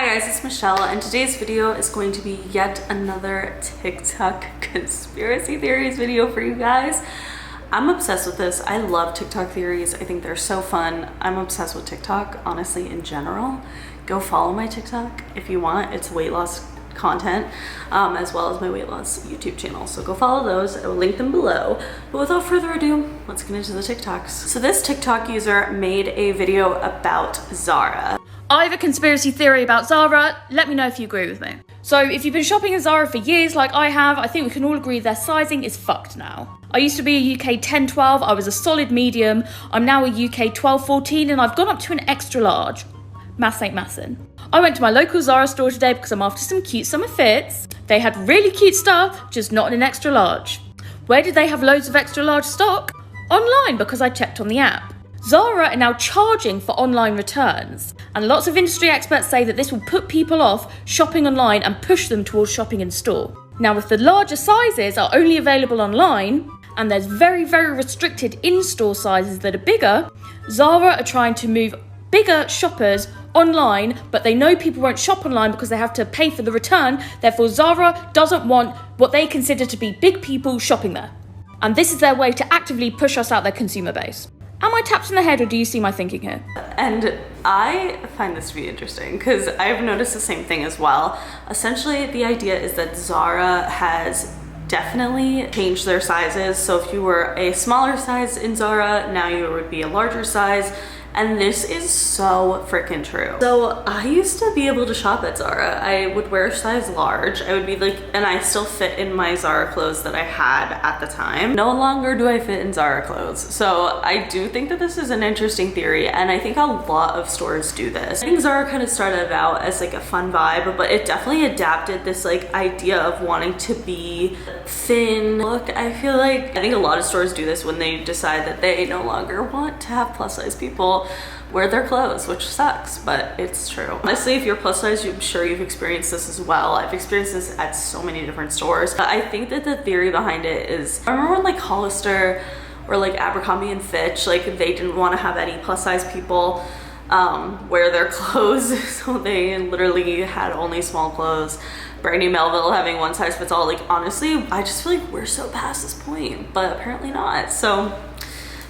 Hi guys, it's Michelle, and today's video is going to be yet another TikTok conspiracy theories video for you guys. I'm obsessed with this. I love TikTok theories. I think they're so fun. I'm obsessed with TikTok, honestly, in general. Go follow my TikTok if you want. It's weight loss content, as well as my weight loss YouTube channel. So go follow those. I will link them below. But without further ado, let's get into the TikToks. So this TikTok user made a video about Zara. I have a conspiracy theory about Zara. Let me know if you agree with me. So if you've been shopping at Zara for years like I have, I think we can all agree their sizing is fucked now. I used to be a UK 10-12, I was a solid medium. I'm now a UK 12-14 and I've gone up to an extra large. Maths ain't massin'. I went to my local Zara store today because I'm after some cute summer fits. They had really cute stuff, just not in an extra large. Where did they have loads of extra large stock? Online, because I checked on the app. Zara are now charging for online returns, and lots of industry experts say that this will put people off shopping online and push them towards shopping in store. Now, if the larger sizes are only available online, and there's very, very restricted in-store sizes that are bigger, Zara are trying to move bigger shoppers online, but they know people won't shop online because they have to pay for the return. Therefore, Zara doesn't want what they consider to be big people shopping there. And this is their way to actively push us out their consumer base. Am I tapped in the head or do you see my thinking here? And I find this to be interesting because I've noticed the same thing as well. Essentially, the idea is that Zara has definitely changed their sizes. So if you were a smaller size in Zara, now you would be a larger size. And this is so freaking true. So I used to be able to shop at Zara. I would wear a size large. I would be like, and I still fit in my Zara clothes that I had at the time. No longer do I fit in Zara clothes. So I do think that this is an interesting theory, and I think a lot of stores do this. I think Zara kind of started out as like a fun vibe, but it definitely adapted this like idea of wanting to be thin look. I think a lot of stores do this when they decide that they no longer want to have plus size people wear their clothes, which sucks, but it's true. Honestly, if you're plus size, I'm sure you've experienced this as well. I've experienced this at so many different stores. But I think that the theory behind it is, I remember when like Hollister or like Abercrombie and Fitch, like they didn't want to have any plus size people wear their clothes, so they literally had only small clothes. Brandy Melville having one size fits all. Like honestly, I just feel like we're so past this point, but apparently not. So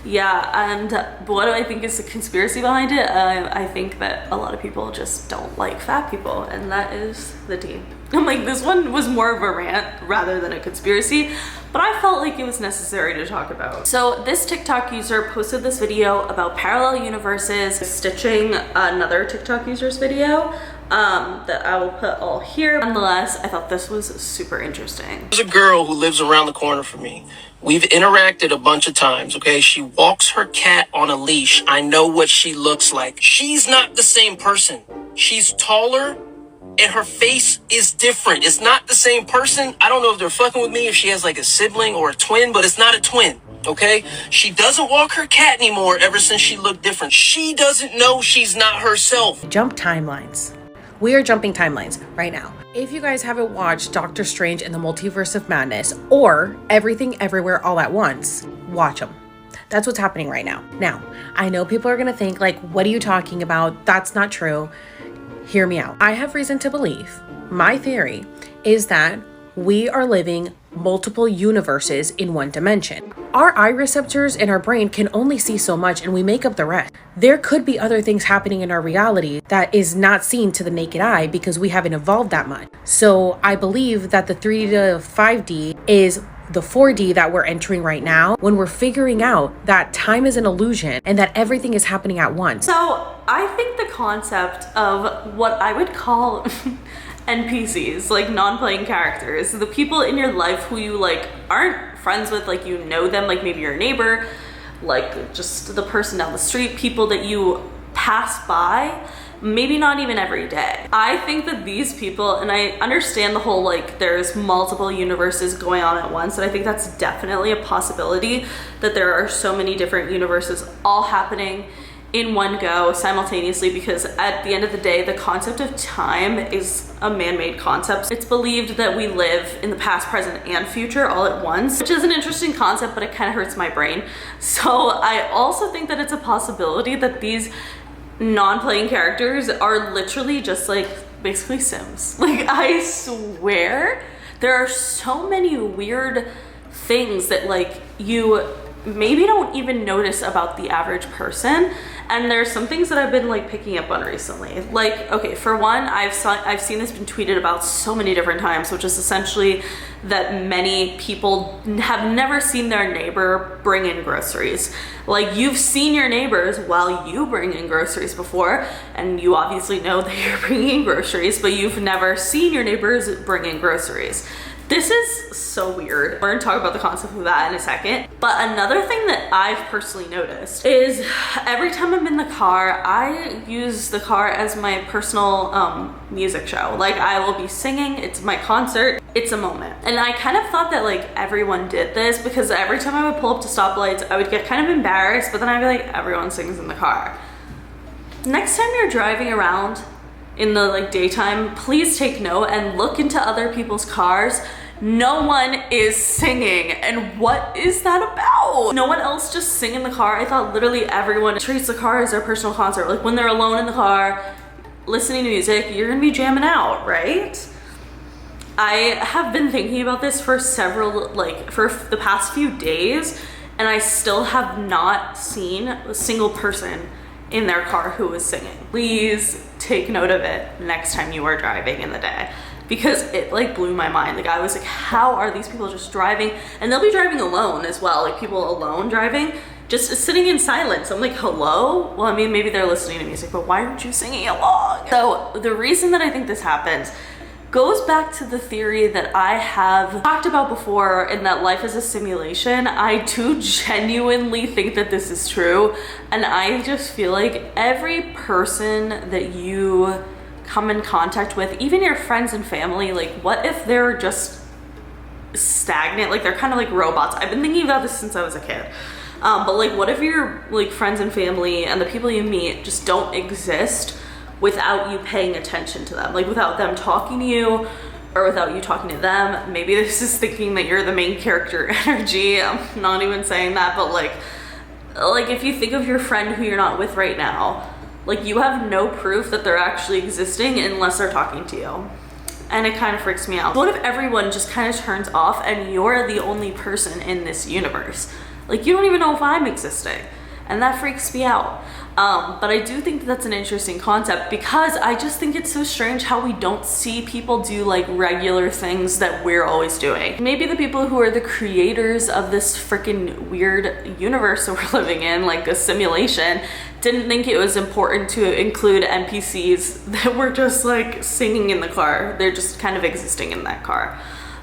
yeah, and what do I think is the conspiracy behind it? I think that a lot of people just don't like fat people, and that is the tea. I'm like, this one was more of a rant rather than a conspiracy, but I felt like it was necessary to talk about. So this TikTok user posted this video about parallel universes, stitching another TikTok user's video that I will put all here. Nonetheless, I thought this was super interesting. There's a girl who lives around the corner from me. We've interacted a bunch of times, okay? She walks her cat on a leash. I know what she looks like. She's not the same person. She's taller and her face is different. It's not the same person. I don't know if they're fucking with me, if she has like a sibling or a twin, but it's not a twin, okay? She doesn't walk her cat anymore ever since she looked different. She doesn't know she's not herself. Jump timelines. We are jumping timelines right now. If you guys haven't watched Doctor Strange and the Multiverse of Madness or Everything Everywhere All at Once, watch them. That's what's happening right now. Now, I know people are gonna think like, what are you talking about? That's not true. Hear me out. I have reason to believe, my theory is that we are living multiple universes in one dimension. Our eye receptors in our brain can only see so much and we make up the rest. There could be other things happening in our reality that is not seen to the naked eye because we haven't evolved that much. So I believe that the 3D to 5D is the 4D that we're entering right now when we're figuring out that time is an illusion and that everything is happening at once. So I think the concept of what I would call NPCs, like non-playing characters, the people in your life who you like aren't friends with, like you know them, like maybe your neighbor, like just the person down the street, people that you pass by, maybe not even every day. I think that these people, and I understand the whole like there's multiple universes going on at once, and I think that's definitely a possibility that there are so many different universes all happening in one go simultaneously, because at the end of the day, the concept of time is a man-made concept. It's believed that we live in the past, present, and future all at once, which is an interesting concept, but it kind of hurts my brain. So I also think that it's a possibility that these non-playing characters are literally just like basically Sims. Like, I swear there are so many weird things that like you maybe don't even notice about the average person. And there's some things that I've been like picking up on recently. Like, okay, for one, I've seen this been tweeted about so many different times, which is essentially that many people have never seen their neighbor bring in groceries. Like, you've seen your neighbors while you bring in groceries before, and you obviously know that you're bringing in groceries, but you've never seen your neighbors bring in groceries. This is so weird. We're gonna talk about the concept of that in a second. But another thing that I've personally noticed is every time I'm in the car, I use the car as my personal music show. Like, I will be singing, it's my concert, it's a moment. And I kind of thought that like everyone did this, because every time I would pull up to stoplights, I would get kind of embarrassed, but then I'd be like, everyone sings in the car. Next time you're driving around in the like daytime, please take note and look into other people's cars. No one is singing, and what is that about? No one else just sing in the car. I thought literally everyone treats the car as their personal concert. Like, when they're alone in the car listening to music, you're gonna be jamming out, right? I have been thinking about this for the past few days, and I still have not seen a single person in their car who is singing. Please take note of it next time you are driving in the day, because it like blew my mind. Like, I was like, how are these people just driving? And they'll be driving alone as well, like people alone driving, just sitting in silence. I'm like, hello? Well, I mean, maybe they're listening to music, but why aren't you singing along? So the reason that I think this happens goes back to the theory that I have talked about before, in that life is a simulation. I do genuinely think that this is true, and I just feel like every person that you come in contact with, even your friends and family, like, what if they're just stagnant? Like, they're kind of like robots. I've been thinking about this since I was a kid. But like, what if your like friends and family and the people you meet just don't exist without you paying attention to them? Like, without them talking to you, or without you talking to them. Maybe this is thinking that you're the main character energy. I'm not even saying that, but like if you think of your friend who you're not with right now, like, you have no proof that they're actually existing unless they're talking to you. And it kind of freaks me out. What if everyone just kind of turns off and you're the only person in this universe? Like, you don't even know if I'm existing. And that freaks me out. But I do think that that's an interesting concept, because I just think it's so strange how we don't see people do like regular things that we're always doing. Maybe the people who are the creators of this freaking weird universe that we're living in, like a simulation, didn't think it was important to include NPCs that were just like singing in the car. They're just kind of existing in that car.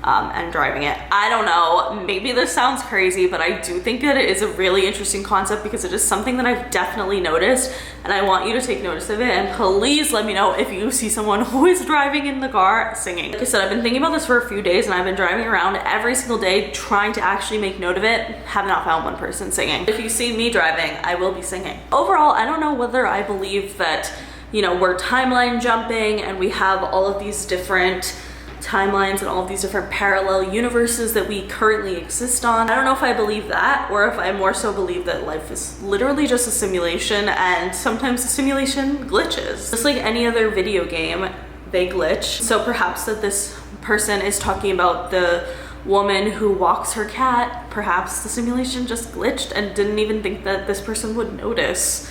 And driving it. I don't know, maybe this sounds crazy, but I do think that it is a really interesting concept, because it is something that I've definitely noticed, and I want you to take notice of it. And please let me know if you see someone who is driving in the car singing. Like I said, I've been thinking about this for a few days, and I've been driving around every single day trying to actually make note of it. Have not found one person singing. If you see me driving, I will be singing. Overall, I don't know whether I believe that, you know, we're timeline jumping and we have all of these different timelines and all of these different parallel universes that we currently exist on. I don't know if I believe that, or if I more so believe that life is literally just a simulation, and sometimes the simulation glitches. Just like any other video game, they glitch. So perhaps that this person is talking about the woman who walks her cat. Perhaps the simulation just glitched and didn't even think that this person would notice.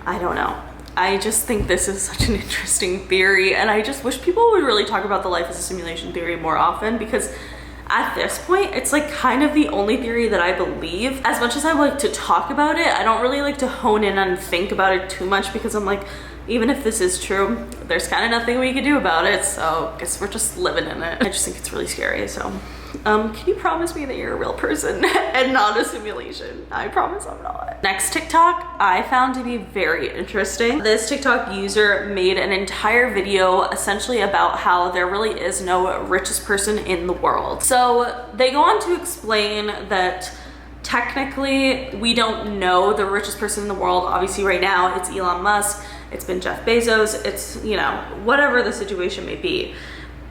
I don't know. I just think this is such an interesting theory, and I just wish people would really talk about the life as a simulation theory more often, because at this point, it's like kind of the only theory that I believe. As much as I like to talk about it, I don't really like to hone in and think about it too much, because I'm like, even if this is true, there's kind of nothing we can do about it, so I guess we're just living in it. I just think it's really scary, so. Can you promise me that you're a real person and not a simulation? I promise I'm not. Next TikTok I found to be very interesting. This TikTok user made an entire video essentially about how there really is no richest person in the world. So they go on to explain that technically we don't know the richest person in the world. Obviously right now it's Elon Musk, it's been Jeff Bezos, it's, you know, whatever the situation may be.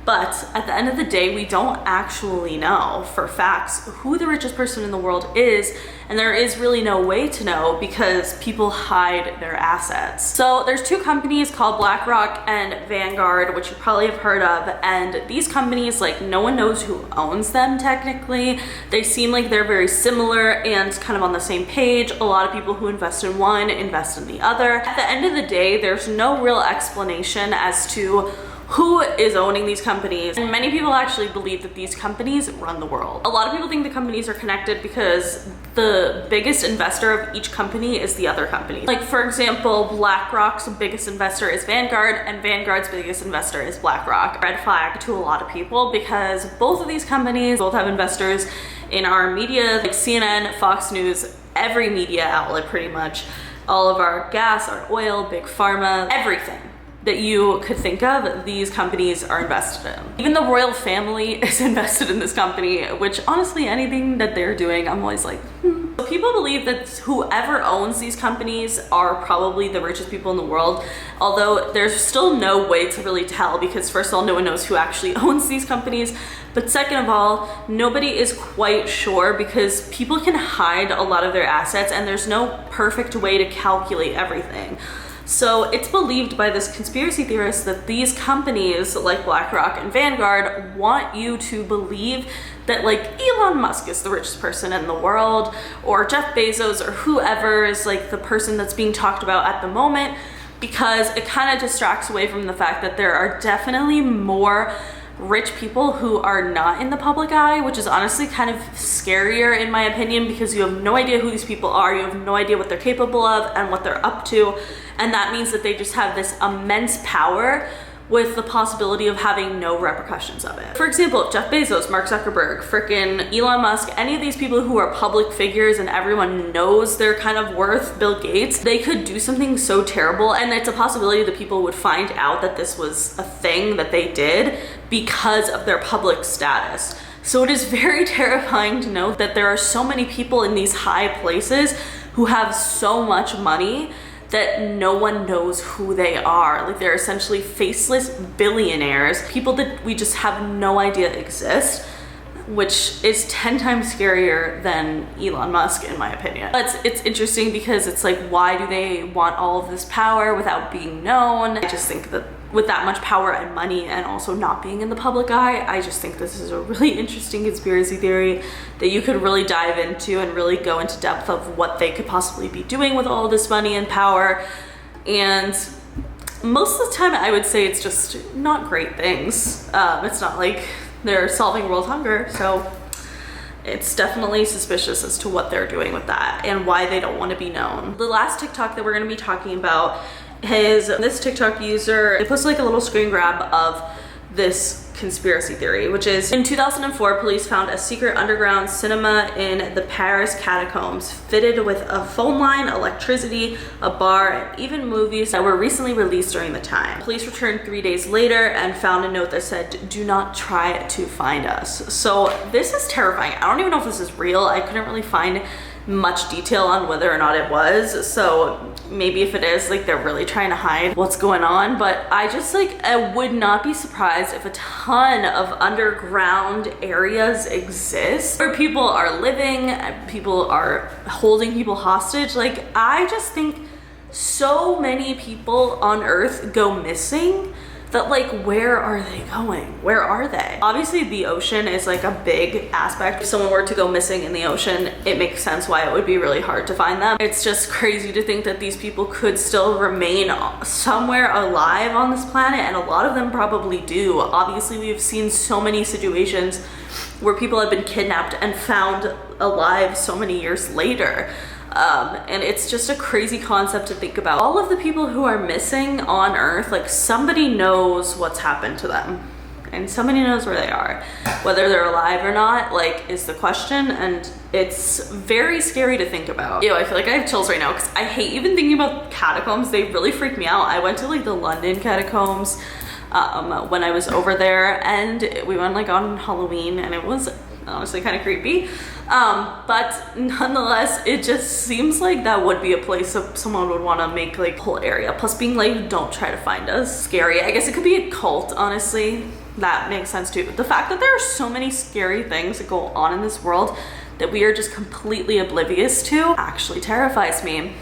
But at the end of the day, we don't actually know for facts who the richest person in the world is, and there is really no way to know because people hide their assets. So there's two companies called BlackRock and Vanguard, which you probably have heard of, and these companies, like, no one knows who owns them technically. They seem like they're very similar and kind of on the same page. A lot of people who invest in one invest in the other. At the end of the day, there's no real explanation as to who is owning these companies, and many people actually believe that these companies run the world. A lot of people think the companies are connected because the biggest investor of each company is the other company. Like, for example, BlackRock's biggest investor is Vanguard, and Vanguard's biggest investor is BlackRock. Red flag to a lot of people because both of these companies both have investors in our media, like CNN, Fox News, every media outlet pretty much, all of our gas, our oil, big pharma, everything that you could think of, these companies are invested in. Even the royal family is invested in this company, which honestly, anything that they're doing, I'm always like, People believe that whoever owns these companies are probably the richest people in the world, although there's still no way to really tell because first of all, no one knows who actually owns these companies, but second of all, nobody is quite sure because people can hide a lot of their assets and there's no perfect way to calculate everything. So it's believed by this conspiracy theorist that these companies like BlackRock and Vanguard want you to believe that like Elon Musk is the richest person in the world, or Jeff Bezos, or whoever is like the person that's being talked about at the moment, because it kind of distracts away from the fact that there are definitely more rich people who are not in the public eye, which is honestly kind of scarier in my opinion, because you have no idea who these people are, you have no idea what they're capable of and what they're up to, and that means that they just have this immense power with the possibility of having no repercussions of it. For example, Jeff Bezos, Mark Zuckerberg, frickin' Elon Musk, any of these people who are public figures and everyone knows their kind of worth, Bill Gates, they could do something so terrible, and it's a possibility that people would find out that this was a thing that they did because of their public status. So it is very terrifying to know that there are so many people in these high places who have so much money that no one knows who they are. Like, they're essentially faceless billionaires, people that we just have no idea exist, which is 10 times scarier than Elon Musk in my opinion. But it's interesting because it's like, why do they want all of this power without being known? I just think that with that much power and money and also not being in the public eye, I just think this is a really interesting conspiracy theory that you could really dive into and really go into depth of what they could possibly be doing with all this money and power. And most of the time I would say it's just not great things. It's not like they're solving world hunger, so it's definitely suspicious as to what they're doing with that and why they don't want to be known. The last TikTok that we're going to be talking about is this TikTok user. They posted like a little screen grab of this conspiracy theory, which is in 2004, police found a secret underground cinema in the Paris catacombs fitted with a phone line, electricity, a bar, and even movies that were recently released during the time. Police returned 3 days later and found a note that said, "Do not try to find us." So this is terrifying. I don't even know if this is real. I couldn't really find much detail on whether or not it was, so maybe if it is, like, they're really trying to hide what's going on. But I just like, I would not be surprised if a ton of underground areas exist where people are living, people are holding people hostage. Like, I just think so many people on Earth go missing that, like, where are they going? Where are they? Obviously the ocean is like a big aspect. If someone were to go missing in the ocean, it makes sense why it would be really hard to find them. It's just crazy to think that these people could still remain somewhere alive on this planet, and a lot of them probably do. Obviously we've seen so many situations where people have been kidnapped and found alive so many years later. And it's just a crazy concept to think about. All of the people who are missing on Earth, like, somebody knows what's happened to them and somebody knows where they are. Whether they're alive or not, like, is the question, and it's very scary to think about. Ew, I feel like I have chills right now because I hate even thinking about catacombs. They really freak me out. I went to like the London catacombs when I was over there, and we went like on Halloween, and it was honestly kind of creepy. But nonetheless, it just seems like that would be a place that someone would want to make like a whole area. Plus being like, don't try to find us scary. I guess it could be a cult, honestly. That makes sense too. The fact that there are so many scary things that go on in this world that we are just completely oblivious to actually terrifies me.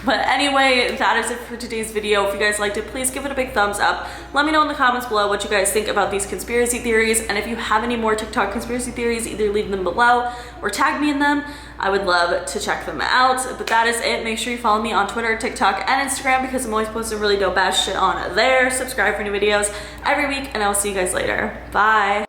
But anyway, that is it for today's video. If you guys liked it, please give it a big thumbs up. Let me know in the comments below what you guys think about these conspiracy theories, and if you have any more TikTok conspiracy theories, either leave them below or tag me in them. I would love to check them out. But that is it. Make sure you follow me on Twitter, TikTok, and Instagram, because I'm always posting really dope ass shit on there. Subscribe for new videos every week, and I'll see you guys later. Bye.